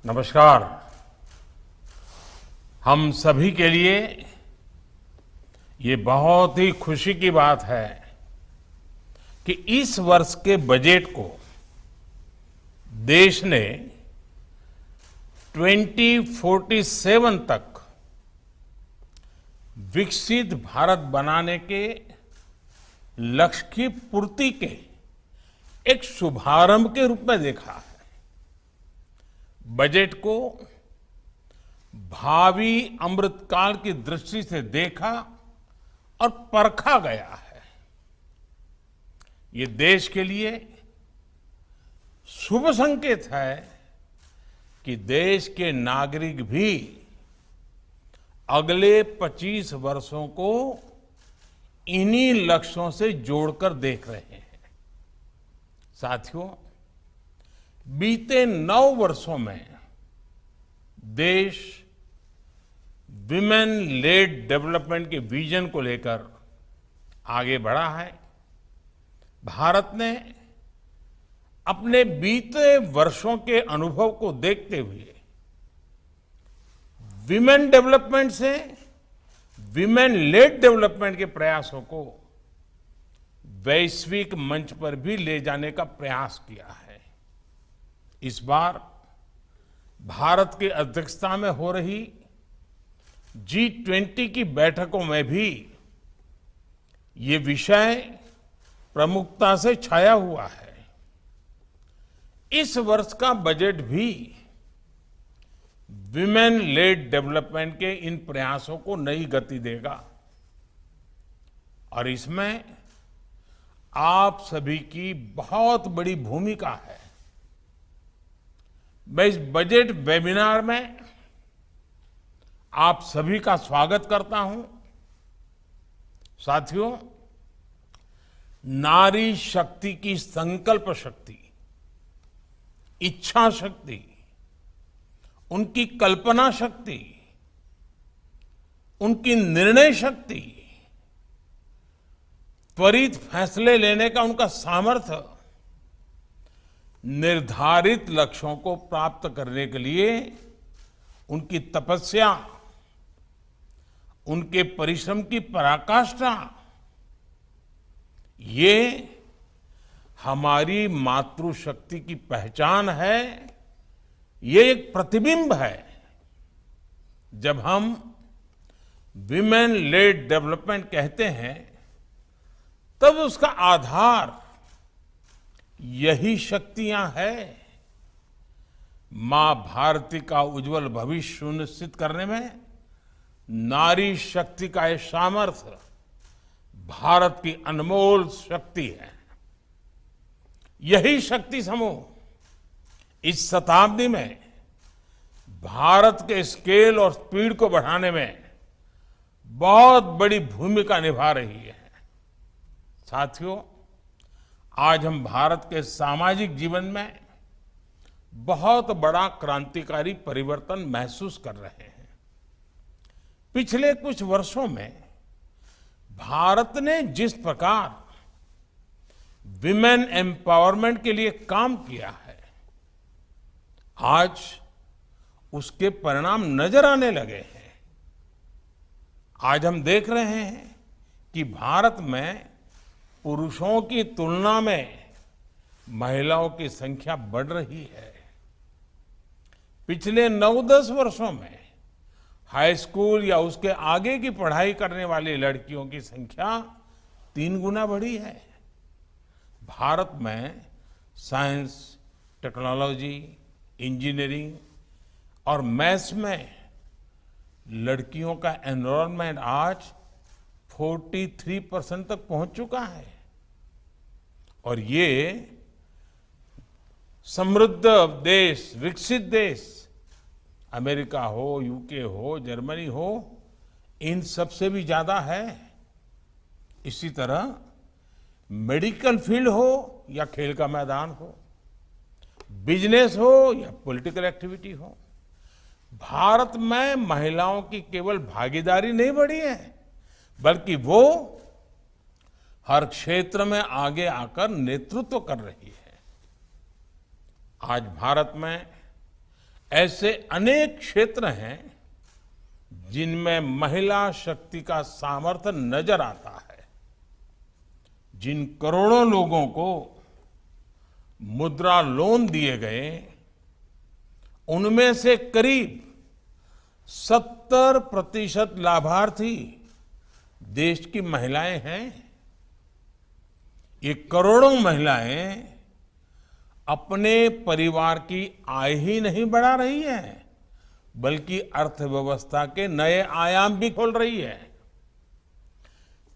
नमस्कार। हम सभी के लिए ये बहुत ही खुशी की बात है कि इस वर्ष के बजट को देश ने 2047 तक विकसित भारत बनाने के लक्ष्य की पूर्ति के एक शुभारंभ के रूप में देखा है। बजट को भावी अमृतकाल की दृष्टि से देखा और परखा गया है। ये देश के लिए शुभ संकेत है कि देश के नागरिक भी अगले 25 वर्षों को इन्हीं लक्ष्यों से जोड़कर देख रहे हैं। साथियों, बीते 9 वर्षों में देश विमेन लेड डेवलपमेंट के विजन को लेकर आगे बढ़ा है। भारत ने अपने बीते वर्षों के अनुभव को देखते हुए विमेन डेवलपमेंट से विमेन लेड डेवलपमेंट के प्रयासों को वैश्विक मंच पर भी ले जाने का प्रयास किया है। इस बार भारत की अध्यक्षता में हो रही G20 की बैठकों में भी ये विषय प्रमुखता से छाया हुआ है। इस वर्ष का बजट भी विमेन लेड डेवलपमेंट के इन प्रयासों को नई गति देगा और इसमें आप सभी की बहुत बड़ी भूमिका है। मैं इस बजट वेबिनार में आप सभी का स्वागत करता हूं। साथियों, नारी शक्ति की संकल्प शक्ति, इच्छा शक्ति, उनकी कल्पना शक्ति, उनकी निर्णय शक्ति, त्वरित फैसले लेने का उनका सामर्थ्य निर्धारित लक्ष्यों को प्राप्त करने के लिए उनकी तपस्या, उनके परिश्रम की पराकाष्ठा, ये हमारी मातृशक्ति की पहचान है। ये एक प्रतिबिंब है। जब हम विमेन लेड डेवलपमेंट कहते हैं तब उसका आधार यही शक्तियां हैं। मां भारती का उज्जवल भविष्य सुनिश्चित करने में नारी शक्ति का यह सामर्थ्य भारत की अनमोल शक्ति है। यही शक्ति समूह इस शताब्दी में भारत के स्केल और स्पीड को बढ़ाने में बहुत बड़ी भूमिका निभा रही है। साथियों, आज हम भारत के सामाजिक जीवन में बहुत बड़ा क्रांतिकारी परिवर्तन महसूस कर रहे हैं। पिछले कुछ वर्षों में भारत ने जिस प्रकार विमेन एम्पावरमेंट के लिए काम किया है, आज उसके परिणाम नजर आने लगे हैं। आज हम देख रहे हैं कि भारत में पुरुषों की तुलना में महिलाओं की संख्या बढ़ रही है। पिछले 9-10 वर्षों में हाई स्कूल या उसके आगे की पढ़ाई करने वाली लड़कियों की संख्या 3 गुना बढ़ी है। भारत में साइंस, टेक्नोलॉजी, इंजीनियरिंग और मैथ्स में लड़कियों का एनरोलमेंट आज 43% तक पहुंच चुका है और ये समृद्ध देश, विकसित देश, अमेरिका हो, यूके हो, जर्मनी हो, इन सबसे भी ज्यादा है। इसी तरह मेडिकल फील्ड हो या खेल का मैदान हो, बिजनेस हो या पॉलिटिकल एक्टिविटी हो, भारत में महिलाओं की केवल भागीदारी नहीं बढ़ी है, बल्कि वो हर क्षेत्र में आगे आकर नेतृत्व कर रही है। आज भारत में ऐसे अनेक क्षेत्र हैं जिनमें महिला शक्ति का सामर्थ्य नजर आता है। जिन करोड़ों लोगों को मुद्रा लोन दिए गए, उनमें से करीब 70% लाभार्थी देश की महिलाएं हैं। ये करोड़ों महिलाएं अपने परिवार की आय ही नहीं बढ़ा रही हैं, बल्कि अर्थव्यवस्था के नए आयाम भी खोल रही है।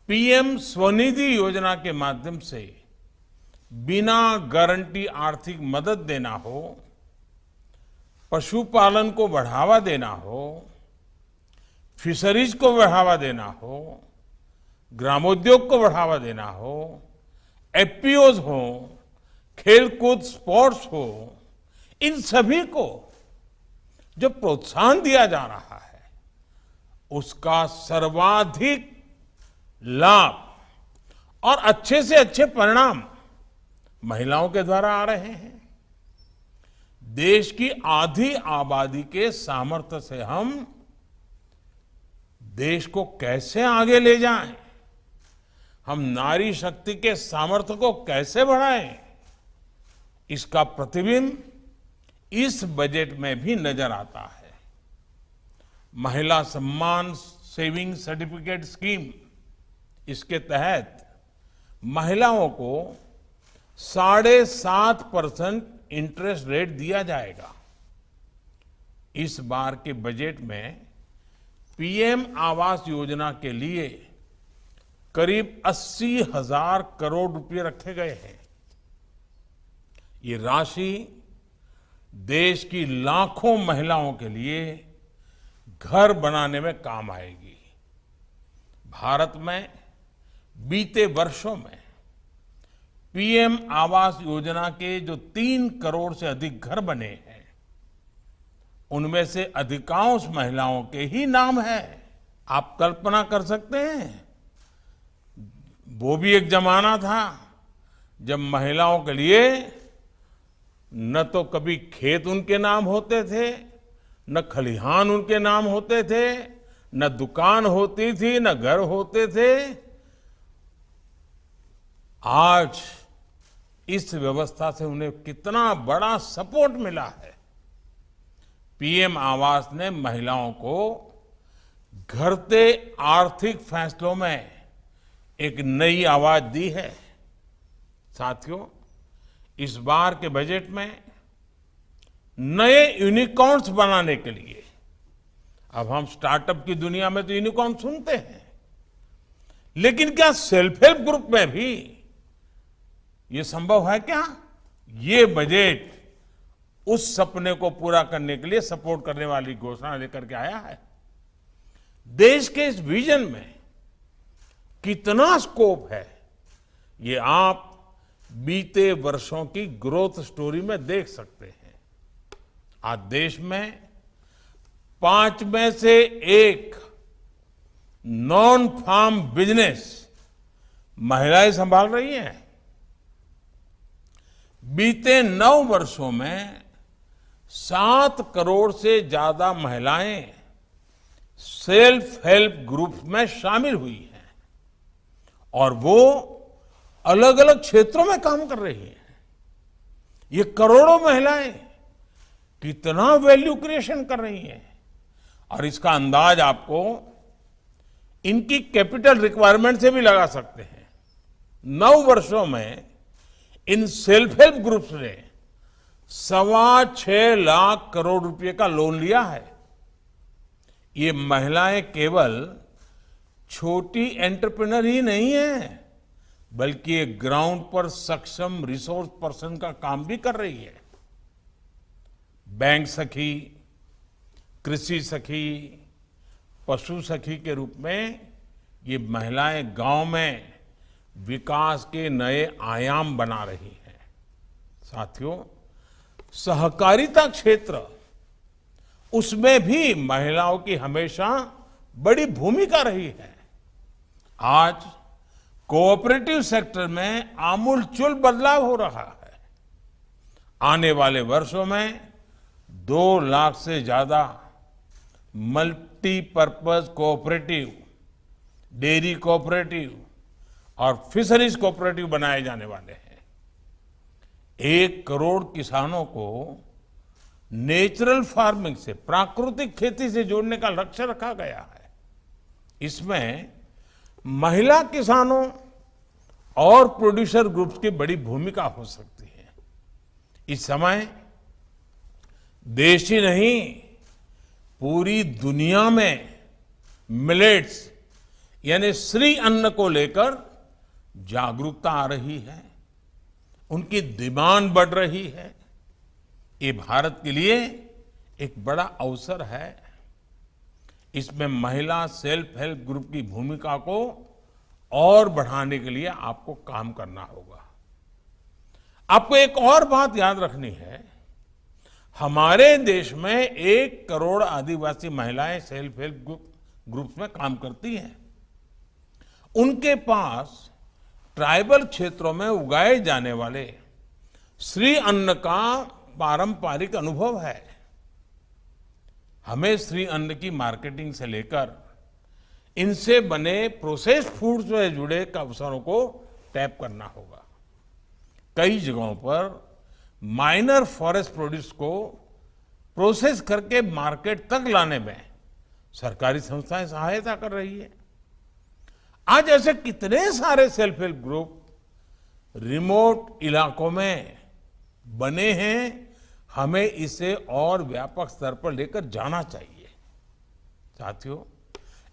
पीएम स्वनिधि योजना के माध्यम से बिना गारंटी आर्थिक मदद देना हो, पशुपालन को बढ़ावा देना हो, फिशरीज को बढ़ावा देना हो, ग्रामोद्योग को बढ़ावा देना हो, एफपीओज हो, खेलकूद स्पोर्ट्स हो, इन सभी को जो प्रोत्साहन दिया जा रहा है, उसका सर्वाधिक लाभ और अच्छे से अच्छे परिणाम महिलाओं के द्वारा आ रहे हैं। देश की आधी आबादी के सामर्थ्य से हम देश को कैसे आगे ले जाएं, हम नारी शक्ति के सामर्थ्य को कैसे बढ़ाएं, इसका प्रतिबिंब इस बजट में भी नजर आता है। महिला सम्मान सेविंग सर्टिफिकेट स्कीम, इसके तहत महिलाओं को 7.5% इंटरेस्ट रेट दिया जाएगा। इस बार के बजट में पीएम आवास योजना के लिए करीब 80,000 करोड़ रुपए रखे गए हैं। ये राशि देश की लाखों महिलाओं के लिए घर बनाने में काम आएगी। भारत में बीते वर्षों में पीएम आवास योजना के जो 3 करोड़ से अधिक घर बने हैं, उनमें से अधिकांश महिलाओं के ही नाम है। आप कल्पना कर सकते हैं, वो भी एक जमाना था जब महिलाओं के लिए न तो कभी खेत उनके नाम होते थे, न खलिहान उनके नाम होते थे, न दुकान होती थी, न घर होते थे। आज इस व्यवस्था से उन्हें कितना बड़ा सपोर्ट मिला है। पीएम आवास ने महिलाओं को घरते आर्थिक फैसलों में एक नई आवाज दी है। साथियों, इस बार के बजट में नए यूनिकॉर्न्स बनाने के लिए, अब हम स्टार्टअप की दुनिया में तो यूनिकॉर्न सुनते हैं, लेकिन क्या सेल्फ हेल्प ग्रुप में भी ये संभव है क्या? ये बजट उस सपने को पूरा करने के लिए सपोर्ट करने वाली घोषणा लेकर के आया है। देश के इस विजन में कितना स्कोप है, ये आप बीते वर्षों की ग्रोथ स्टोरी में देख सकते हैं। आज देश में 5 में से 1 नॉन फार्म बिजनेस महिलाएं संभाल रही हैं। बीते 9 वर्षों में 7 करोड़ से ज्यादा महिलाएं सेल्फ हेल्प ग्रुप में शामिल हुई हैं और वो अलग अलग क्षेत्रों में काम कर रही हैं। ये करोड़ों महिलाएं कितना वैल्यू क्रिएशन कर रही हैं, और इसका अंदाज आपको इनकी कैपिटल रिक्वायरमेंट से भी लगा सकते हैं। 9 वर्षों में इन सेल्फ हेल्प ग्रुप्स ने 6.25 लाख करोड़ रुपए का लोन लिया है। ये महिलाएं केवल छोटी एंटरप्रेन्योर ही नहीं है, बल्कि एक ग्राउंड पर सक्षम रिसोर्स पर्सन का काम भी कर रही है। बैंक सखी, कृषि सखी, पशु सखी के रूप में ये महिलाएं गांव में विकास के नए आयाम बना रही हैं। साथियों, सहकारिता क्षेत्र, उसमें भी महिलाओं की हमेशा बड़ी भूमिका रही है। आज कोऑपरेटिव सेक्टर में आमूलचूल बदलाव हो रहा है। आने वाले वर्षों में 2 लाख से ज्यादा मल्टीपर्पज कोऑपरेटिव, डेयरी कोऑपरेटिव और फिशरीज कोऑपरेटिव बनाए जाने वाले हैं। 1 करोड़ किसानों को नेचुरल फार्मिंग से, प्राकृतिक खेती से जोड़ने का लक्ष्य रखा गया है। इसमें महिला किसानों और प्रोड्यूसर ग्रुप्स की बड़ी भूमिका हो सकती है। इस समय देश ही नहीं, पूरी दुनिया में मिलेट्स यानी श्री अन्न को लेकर जागरूकता आ रही है, उनकी डिमांड बढ़ रही है। ये भारत के लिए एक बड़ा अवसर है। इसमें महिला सेल्फ हेल्प ग्रुप की भूमिका को और बढ़ाने के लिए आपको काम करना होगा। आपको एक और बात याद रखनी है, हमारे देश में 1 करोड़ आदिवासी महिलाएं सेल्फ हेल्प ग्रुप्स में काम करती हैं। उनके पास ट्राइबल क्षेत्रों में उगाए जाने वाले श्री अन्न का पारंपरिक अनुभव है। हमें श्री अन्न की मार्केटिंग से लेकर इनसे बने प्रोसेस्ड फूड्स से जुड़े अवसरों को टैप करना होगा। कई जगहों पर माइनर फॉरेस्ट प्रोड्यूस को प्रोसेस करके मार्केट तक लाने में सरकारी संस्थाएं सहायता कर रही है। आज ऐसे कितने सारे सेल्फ हेल्प ग्रुप रिमोट इलाकों में बने हैं, हमें इसे और व्यापक स्तर पर लेकर जाना चाहिए। साथियों,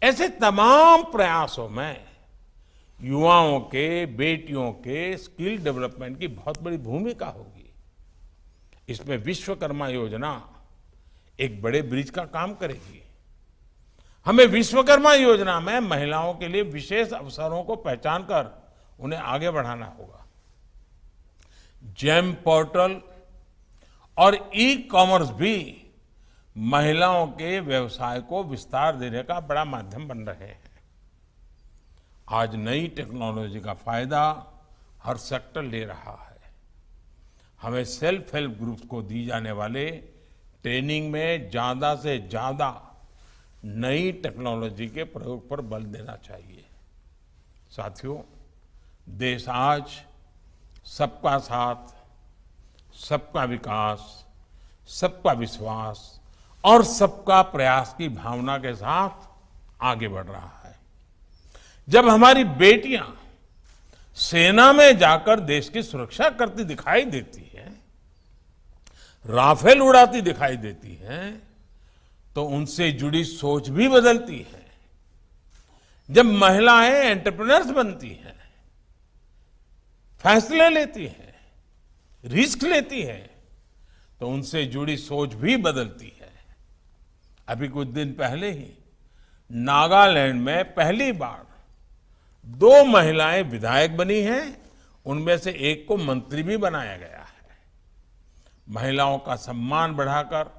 ऐसे तमाम प्रयासों में युवाओं के, बेटियों के स्किल डेवलपमेंट की बहुत बड़ी भूमिका होगी। इसमें विश्वकर्मा योजना एक बड़े ब्रिज का काम करेगी। हमें विश्वकर्मा योजना में महिलाओं के लिए विशेष अवसरों को पहचान कर उन्हें आगे बढ़ाना होगा। जेम पोर्टल और ई कॉमर्स भी महिलाओं के व्यवसाय को विस्तार देने का बड़ा माध्यम बन रहे हैं। आज नई टेक्नोलॉजी का फायदा हर सेक्टर ले रहा है। हमें सेल्फ हेल्प ग्रुप्स को दी जाने वाले ट्रेनिंग में ज्यादा से ज्यादा नई टेक्नोलॉजी के प्रयोग पर बल देना चाहिए। साथियों, देश आज सबका साथ, सबका विकास, सबका विश्वास और सबका प्रयास की भावना के साथ आगे बढ़ रहा है। जब हमारी बेटियां सेना में जाकर देश की सुरक्षा करती दिखाई देती हैं, राफेल उड़ाती दिखाई देती हैं, तो उनसे जुड़ी सोच भी बदलती है। जब महिलाएं एंटरप्रेन्योर्स बनती हैं, फैसले लेती हैं, रिस्क लेती है, तो उनसे जुड़ी सोच भी बदलती है। अभी कुछ दिन पहले ही नागालैंड में पहली बार 2 महिलाएं विधायक बनी हैं, उनमें से एक को मंत्री भी बनाया गया है। महिलाओं का सम्मान बढ़ाकर,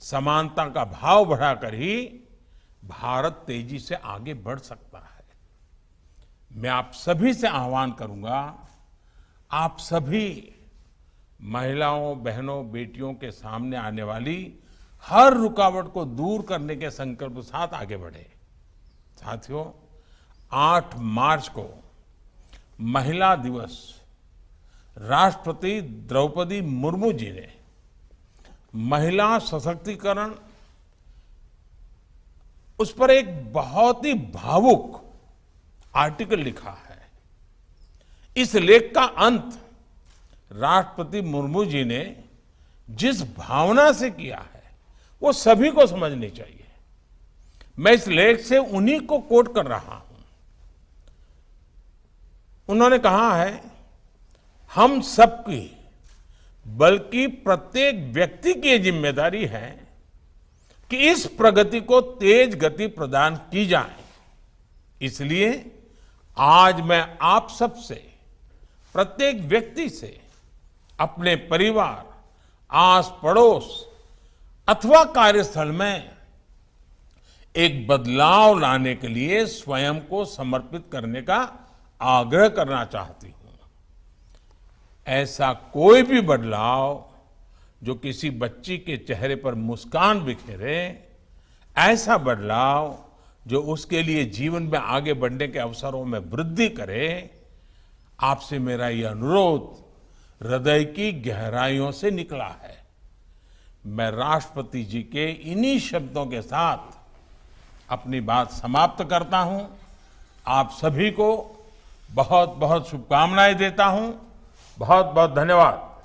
समानता का भाव बढ़ाकर ही भारत तेजी से आगे बढ़ सकता है। मैं आप सभी से आह्वान करूंगा, आप सभी महिलाओं, बहनों, बेटियों के सामने आने वाली हर रुकावट को दूर करने के संकल्प के साथ आगे बढ़े। साथियों, 8 मार्च को महिला दिवस राष्ट्रपति द्रौपदी मुर्मू जी ने महिला सशक्तिकरण, उस पर एक बहुत ही भावुक आर्टिकल लिखा है। इस लेख का अंत राष्ट्रपति मुर्मू जी ने जिस भावना से किया है, वो सभी को समझनी चाहिए। मैं इस लेख से उन्हीं को कोट कर रहा हूं। उन्होंने कहा है, हम सबकी, बल्कि प्रत्येक व्यक्ति की ये जिम्मेदारी है कि इस प्रगति को तेज गति प्रदान की जाए। इसलिए आज मैं आप सबसे, प्रत्येक व्यक्ति से, अपने परिवार, आस पड़ोस अथवा कार्यस्थल में एक बदलाव लाने के लिए स्वयं को समर्पित करने का आग्रह करना चाहती हूं। ऐसा कोई भी बदलाव जो किसी बच्ची के चेहरे पर मुस्कान बिखेरे, ऐसा बदलाव जो उसके लिए जीवन में आगे बढ़ने के अवसरों में वृद्धि करे, आपसे मेरा ये अनुरोध हृदय की गहराइयों से निकला है। मैं राष्ट्रपति जी के इन्हीं शब्दों के साथ अपनी बात समाप्त करता हूं। आप सभी को बहुत बहुत शुभकामनाएं देता हूं। बहुत बहुत धन्यवाद।